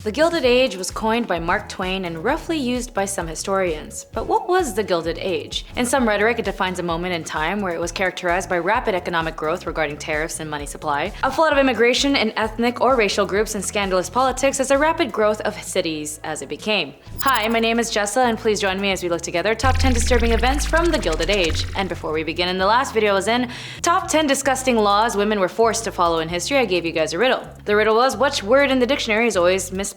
The Gilded Age was coined by Mark Twain and roughly used by some historians. But what was the Gilded Age? In some rhetoric, it defines a moment in time where it was characterized by rapid economic growth regarding tariffs and money supply, a flood of immigration in ethnic or racial groups, and scandalous politics as a rapid growth of cities as it became. Hi, my name is Jessa, and please join me as we look together top 10 disturbing events from the Gilded Age. And before we begin, in the last video I was in, top 10 disgusting laws women were forced to follow in history, I gave you guys a riddle. The riddle was, which word in the dictionary is always misspelled?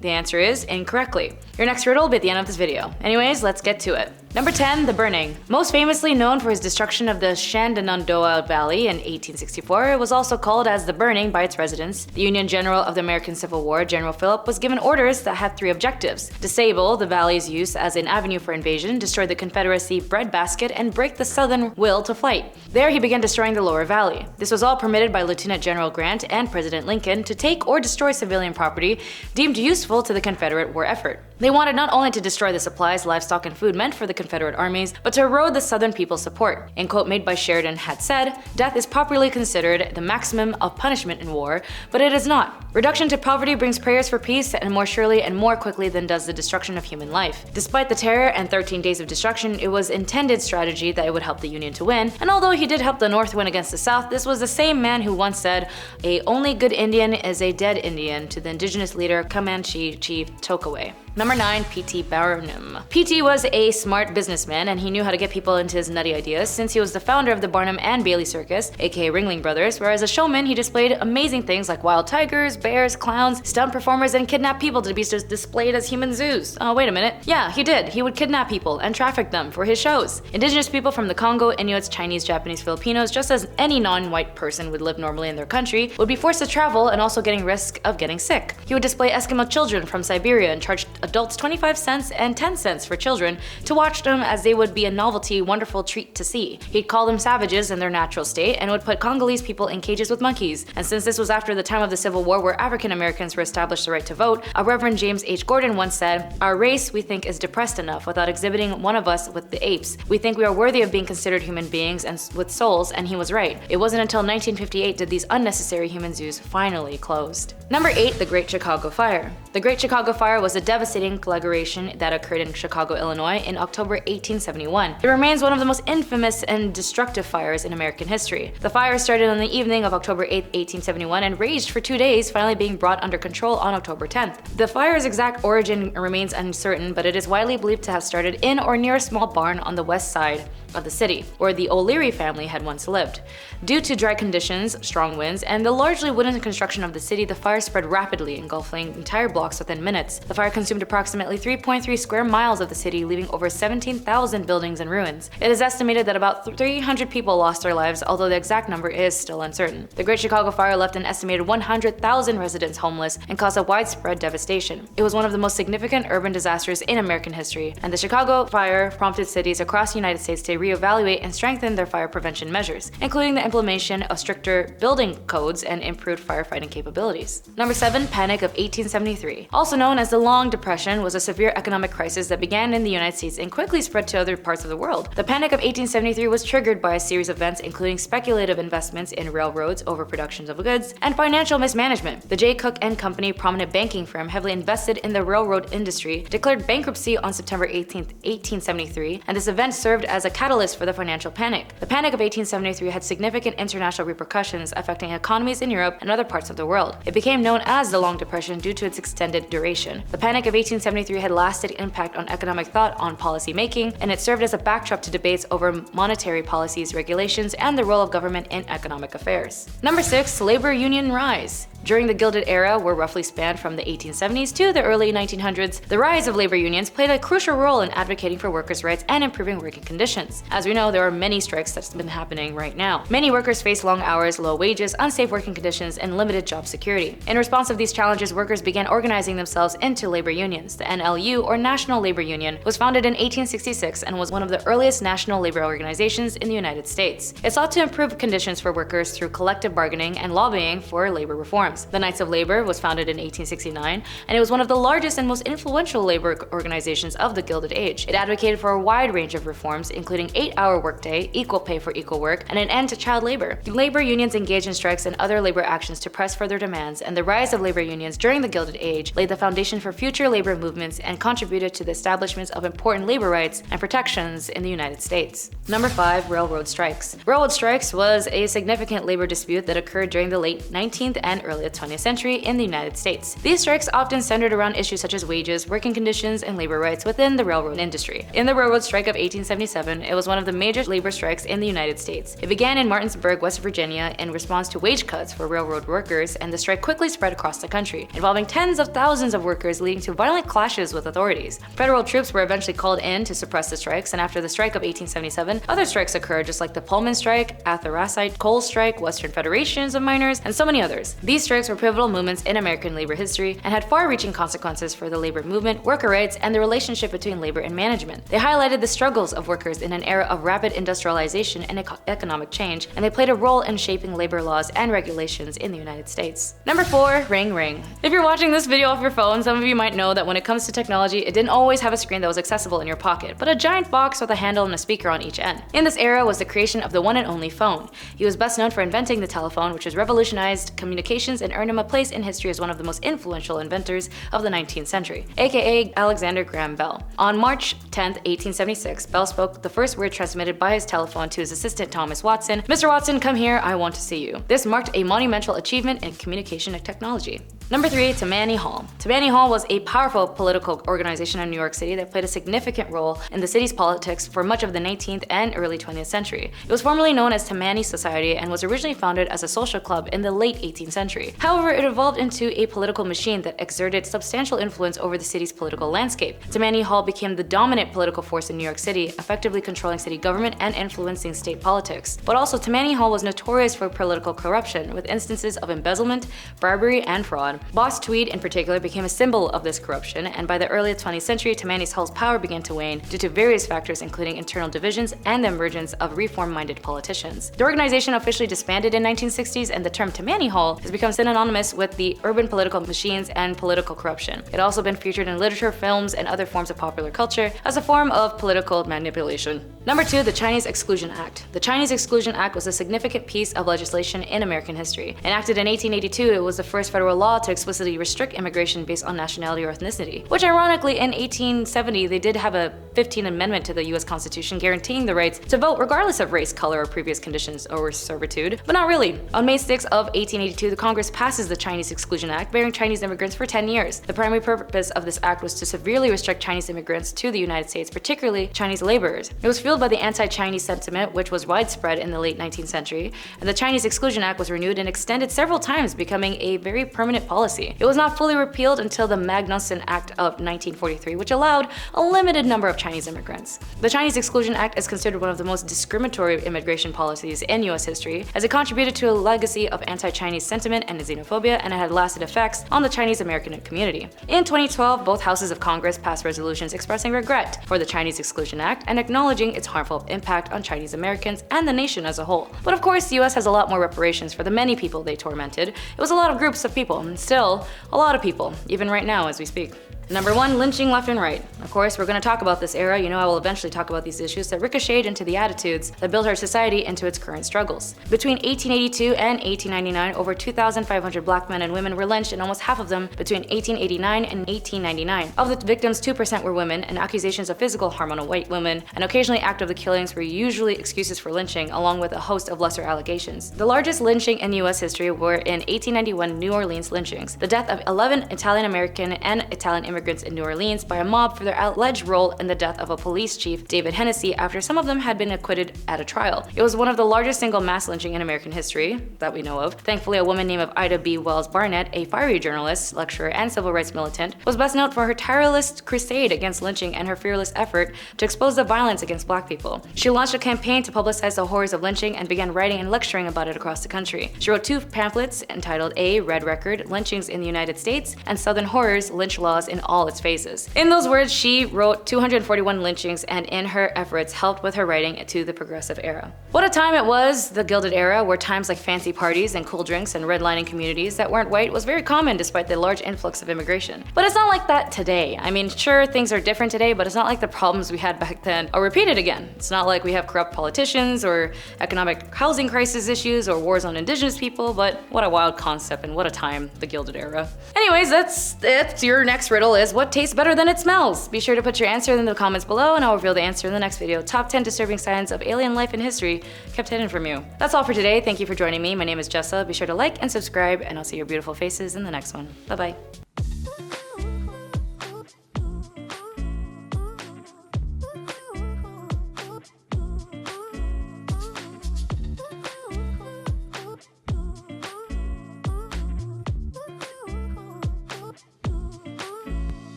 The answer is incorrectly. Your next riddle will be at the end of this video. Anyways, let's get to it. Number 10, the burning. Most famously known for his destruction of the Shenandoah Valley in 1864, it was also called as the burning by its residents. The Union General of the American Civil War, General Philip, was given orders that had three objectives: disable the valley's use as an avenue for invasion, destroy the Confederacy breadbasket, and break the Southern will to flight. There he began destroying the lower valley. This was all permitted by Lieutenant General Grant and President Lincoln to take or destroy civilian property deemed useful to the Confederate war effort. They wanted not only to destroy the supplies, livestock, and food meant for the Confederate armies, but to erode the Southern people's support. A quote made by Sheridan had said, "Death is popularly considered the maximum of punishment in war, but it is not. Reduction to poverty brings prayers for peace, and more surely and more quickly than does the destruction of human life." Despite the terror and 13 days of destruction, it was intended strategy that it would help the Union to win, and although he did help the North win against the South, this was the same man who once said, "A only good Indian is a dead Indian," to the indigenous leader Comanche chief Tokaway. Number 9, P.T. Barnum. P.T. was a smart businessman, and he knew how to get people into his nutty ideas since he was the founder of the Barnum and Bailey Circus, aka Ringling Brothers, where as a showman he displayed amazing things like wild tigers, bears, clowns, stunt performers, and kidnapped people to be displayed as human zoos. Oh, wait a minute. Yeah, he did. He would kidnap people and traffic them for his shows. Indigenous people from the Congo, Inuits, Chinese, Japanese, Filipinos, just as any non-white person would live normally in their country, would be forced to travel and also getting risk of getting sick. He would display Eskimo children from Siberia and charge adults 25 cents and 10 cents for children to watch them, as they would be a novelty, wonderful treat to see. He'd call them savages in their natural state and would put Congolese people in cages with monkeys. And since this was after the time of the Civil War where African Americans were established the right to vote, a Reverend James H. Gordon once said, "Our race, we think, is depressed enough without exhibiting one of us with the apes. We think we are worthy of being considered human beings and with souls," and he was right. It wasn't until 1958 did these unnecessary human zoos finally closed. Number 8, the Great Chicago Fire. The Great Chicago Fire was a devastating conflagration that occurred in Chicago, Illinois in October 1871. It remains one of the most infamous and destructive fires in American history. The fire started on the evening of October 8, 1871 and raged for 2 days, finally being brought under control on October 10th. The fire's exact origin remains uncertain, but it is widely believed to have started in or near a small barn on the west side of the city, where the O'Leary family had once lived. Due to dry conditions, strong winds, and the largely wooden construction of the city, the fire spread rapidly, engulfing entire blocks within minutes. The fire consumed approximately 3.3 square miles of the city, leaving over 17,000 buildings in ruins. It is estimated that about 300 people lost their lives, although the exact number is still uncertain. The Great Chicago Fire left an estimated 100,000 residents homeless and caused a widespread devastation. It was one of the most significant urban disasters in American history, and the Chicago Fire prompted cities across the United States to reevaluate and strengthen their fire prevention measures, including the implementation of stricter building codes and improved firefighting capabilities. Number 7, Panic of 1873. Also known as the Long Depression, was a severe economic crisis that began in the United States and quickly spread to other parts of the world. The Panic of 1873 was triggered by a series of events including speculative investments in railroads, overproduction of goods, and financial mismanagement. The J. Cook and Company, prominent banking firm heavily invested in the railroad industry, declared bankruptcy on September 18, 1873, and this event served as a catalyst for the financial panic. The Panic of 1873 had significant international repercussions affecting economies in Europe and other parts of the world. It became known as the Long Depression due to its extended duration. The Panic of 1873 had lasted impact on economic thought on policy making, and it served as a backdrop to debates over monetary policies, regulations, and the role of government in economic affairs. Number 6, labor union rise. During the Gilded Era, where roughly spanned from the 1870s to the early 1900s, the rise of labor unions played a crucial role in advocating for workers' rights and improving working conditions. As we know, there are many strikes that's been happening right now. Many workers face long hours, low wages, unsafe working conditions, and limited job security. In response to these challenges, workers began organizing themselves into labor unions. The NLU, or National Labor Union, was founded in 1866 and was one of the earliest national labor organizations in the United States. It sought to improve conditions for workers through collective bargaining and lobbying for labor reforms. The Knights of Labor was founded in 1869, and it was one of the largest and most influential labor organizations of the Gilded Age. It advocated for a wide range of reforms, including 8-hour workday, equal pay for equal work, and an end to child labor. Labor unions engaged in strikes and other labor actions to press for their demands, and the rise of labor unions during the Gilded Age laid the foundation for future labor movements and contributed to the establishment of important labor rights and protections in the United States. Number 5. Railroad strikes. Railroad strikes was a significant labor dispute that occurred during the late 19th and early 20th century in the United States. These strikes often centered around issues such as wages, working conditions, and labor rights within the railroad industry. In the railroad strike of 1877, it was one of the major labor strikes in the United States. It began in Martinsburg, West Virginia, in response to wage cuts for railroad workers, and the strike quickly spread across the country, involving tens of thousands of workers, leading to violent clashes with authorities. Federal troops were eventually called in to suppress the strikes, and after the strike of 1877, other strikes occurred, just like the Pullman strike, Anthracite coal strike, Western Federations of Miners, and so many others. These strikes were pivotal movements in American labor history and had far-reaching consequences for the labor movement, worker rights, and the relationship between labor and management. They highlighted the struggles of workers in an era of rapid industrialization and economic change, and they played a role in shaping labor laws and regulations in the United States. Number 4. Ring ring. If you're watching this video off your phone, some of you might know that when it comes to technology, it didn't always have a screen that was accessible in your pocket, but a giant box with a handle and a speaker on each end. In this era was the creation of the one and only phone. He was best known for inventing the telephone, which has revolutionized communications and earned him a place in history as one of the most influential inventors of the 19th century, aka Alexander Graham Bell. On March 10, 1876, Bell spoke the first word transmitted by his telephone to his assistant Thomas Watson: "Mr. Watson, come here, I want to see you." This marked a monumental achievement in communication technology. Number 3. Tammany Hall. Tammany Hall was a powerful political organization in New York City that played a significant role in the city's politics for much of the 19th and early 20th century. It was formerly known as Tammany Society and was originally founded as a social club in the late 18th century. However, it evolved into a political machine that exerted substantial influence over the city's political landscape. Tammany Hall became the dominant political force in New York City, effectively controlling city government and influencing state politics. But also, Tammany Hall was notorious for political corruption, with instances of embezzlement, bribery, and fraud. Boss Tweed in particular became a symbol of this corruption, and by the early 20th century, Tammany Hall's power began to wane due to various factors including internal divisions and the emergence of reform-minded politicians. The organization officially disbanded in 1960s, and the term Tammany Hall has become synonymous with the urban political machines and political corruption. It also been featured in literature, films, and other forms of popular culture as a form of political manipulation. Number 2. The Chinese Exclusion Act. The Chinese Exclusion Act was a significant piece of legislation in American history. Enacted in 1882, it was the first federal law to explicitly restrict immigration based on nationality or ethnicity, which ironically in 1870 they did have a 15th Amendment to the US Constitution guaranteeing the rights to vote regardless of race, color, or previous conditions or servitude, but not really. On May 6 of 1882, the Congress passes the Chinese Exclusion Act, barring Chinese immigrants for 10 years. The primary purpose of this act was to severely restrict Chinese immigrants to the United States, particularly Chinese laborers. It was fueled by the anti-Chinese sentiment, which was widespread in the late 19th century, and the Chinese Exclusion Act was renewed and extended several times, becoming a very permanent policy. It was not fully repealed until the Magnuson Act of 1943, which allowed a limited number of Chinese immigrants. The Chinese Exclusion Act is considered one of the most discriminatory immigration policies in US history, as it contributed to a legacy of anti-Chinese sentiment and xenophobia, and it had lasted effects on the Chinese American community. In 2012, both houses of Congress passed resolutions expressing regret for the Chinese Exclusion Act and acknowledging its harmful impact on Chinese Americans and the nation as a whole. But of course, the US has a lot more reparations for the many people they tormented. It was a lot of groups of people, and still a lot of people, even right now as we speak. Number 1. Lynching left and right. Of course, we're going to talk about this era. You know I will eventually talk about these issues that ricocheted into the attitudes that built our society into its current struggles. Between 1882 and 1899, over 2,500 black men and women were lynched, and almost half of them between 1889 and 1899. Of the victims, 2% were women, and accusations of physical harm on white women, and occasionally acts of the killings were usually excuses for lynching, along with a host of lesser allegations. The largest lynching in US history were in 1891 New Orleans lynchings, the death of 11 Italian-American and Italian immigrants in New Orleans by a mob for their alleged role in the death of a police chief, David Hennessy, after some of them had been acquitted at a trial. It was one of the largest single mass lynching in American history that we know of. Thankfully, a woman named Ida B. Wells Barnett, a fiery journalist, lecturer, and civil rights militant, was best known for her tireless crusade against lynching and her fearless effort to expose the violence against black people. She launched a campaign to publicize the horrors of lynching and began writing and lecturing about it across the country. She wrote 2 pamphlets entitled A. Red Record, Lynchings in the United States, and Southern Horrors, Lynch Laws in all its phases. In those words, she wrote 241 lynchings and in her efforts helped with her writing to the progressive era. What a time it was, the Gilded Era, where times like fancy parties and cool drinks and redlining communities that weren't white was very common despite the large influx of immigration. But it's not like that today. I mean, sure, things are different today, but it's not like the problems we had back then are repeated again. It's not like we have corrupt politicians or economic housing crisis issues or wars on indigenous people, but what a wild concept and what a time, the Gilded Era. Anyways, that's it. Your next riddle is, what tastes better than it smells? Be sure to put your answer in the comments below and I'll reveal the answer in the next video. Top 10 disturbing signs of alien life in history kept hidden from you. That's all for today. Thank you for joining me. My name is Jessa. Be sure to like and subscribe and I'll see your beautiful faces in the next one. Bye bye.